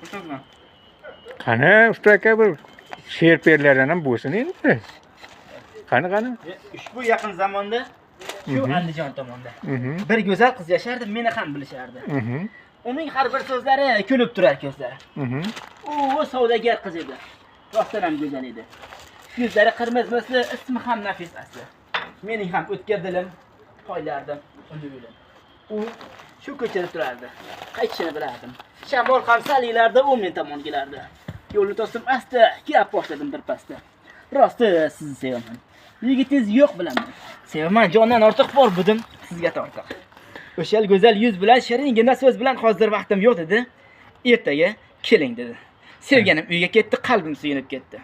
O'shaqmi? Qani usta aka bir she'r perlardan ham bo'lsin endi. Qani. Ushbu yaqin zamonda shu Andijon tomonda Mhm. bir go'zal qiz yashardi, meni ham bilishardi. Mhm. Uning har bir so'zlari kulib turar ko'zlari. Mhm. U savdogar qiz edi. Rostdan ham go'zal edi. Yuzlari qirmiz misli, ismi ham nafis asli. Mening ham o'tkir dilim poylardim uni bilan. U shu ko'chada turardi. Qaytishini bilardim. Shamol ham salilarda u men tomon kelardi. Yo'lni to'sib asta, gap boshladim bir pasta. Rosti sizni sevaman. Yigitingiz yo'q bilaman. Sevaman jondan ortiq bor budim sizga tortiq. O'sha go'zal yuz bilan shiringina so'z bilan hozir vaqtim yo'q dedi. Ertaga keling dedi. Sevganim uyga ketdi, qalbim suyunib ketdi.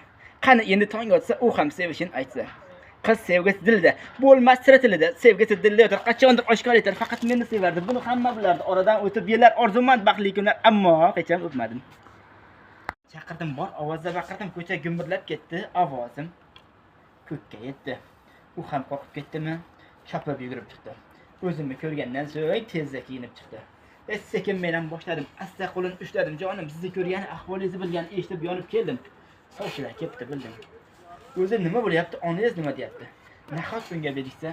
Qani endi tong otsa u ham sevishini aytsa. Qiz sevgisi dilda, bo'lmas sira tilida, sevgisi dilda yotar, qachondir oshkor etar, faqat meni sevardi. Buni hamma bilardi. Oradan o'tib yillar, orzumand baxtli kunlar, ammo hech ham o'tmadim. Chaqirdim, bor ovozda baqirdim, ko'cha gumburlab ketdi, ovozim ko'kka yetdi. U ham qo'rqib ketdimi? Chopib yugurib chiqdi. O'zimni ko'rgandan so'ng tezda kiyinib chiqdi. Sekin men ham boshladim. Asta qo'lini ushladim. Jonim, sizni ko'rgan, ahvolingizni bilgan, eshitib yonib keldim. Sovchilar ketdi, bildim. O'zi nima bo'lyapti? Onangiz nima deyapti? Nahot unga berishsa,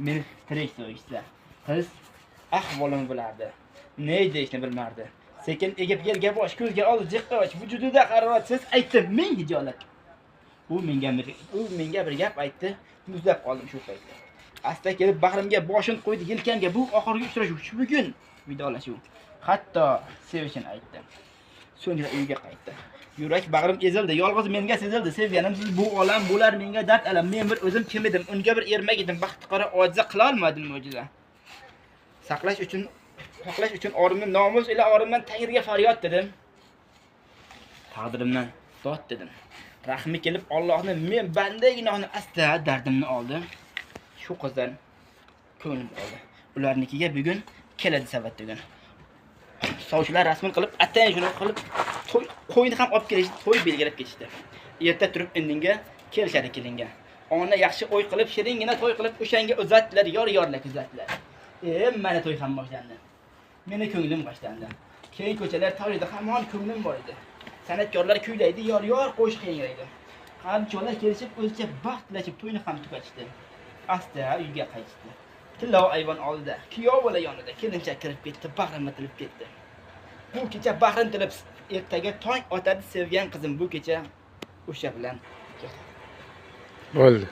meni tirik so'yishsa. Qiz ahvolimni bilardi. Ne deyishni bilmardi. Sekin egib yerga bosh, ko'zga oldi jiqqoch, vujudida haroratsiz aytdim ming hijolat. U menga bir gap aytdi. Muzlab qoldim shu paytda. Asta kelib bag'rimga boshini qo'ydi yelkamga. Bu oxirgi uchrashuv, shu bugun vidolashuv. Hatto sevishini aytdi. So'ngra uyga qaytdi. Yurak bag'rim ezildi, yolg'iz menga sezildi. Sevganim siz bu olam bo'lar menga dard alam. Men bir o'zim kim edim, unga bir ermak edim. Baxti qora ojiza qila olmadim mo'jiza. Saqlash uchun orimni nomus ila orimdan Tangriga faryod dedim. Taqdirimdan dod dedim. Rahmi kelib Allohni men banda gunohni asta dardimni oldi. Shu qizdan ko'nglim oldi. Ularnikiga bugun keladi savat bugun. Sovchilar rasmini qilib, atayin shuni qilib, qo'yni ham olib kelishdi, to'y belgilab ketishdi. Erta turib indinga kelishadi kelinga. Ona yaxshi o'y qilib, shiringina to'y qilib, o'shanga uzatdilar, yor-yorla kuzatdilar. Mana to'y ham boshlandi. Meni ko'nglim g'ashlandi. Keyin ko'chalar torida hamon ko'nglim bor edi. San'atkorlar kuylaydi, yor-yor qo'shiq yangraydi. Qanchalar kelishib, o'zicha baxt tilashib to'yni ham tugatishdi. Asta uyga qaytdi. Tillov ayvon oldida, kuyov bola yonida kelinchak kirib ketdi, bag'rimga tilib ketdi. Bu kecha bag'rim tilib, ertaga tong otadi sevgan qizim bu kecha o'sha bilan. Bo'ldi.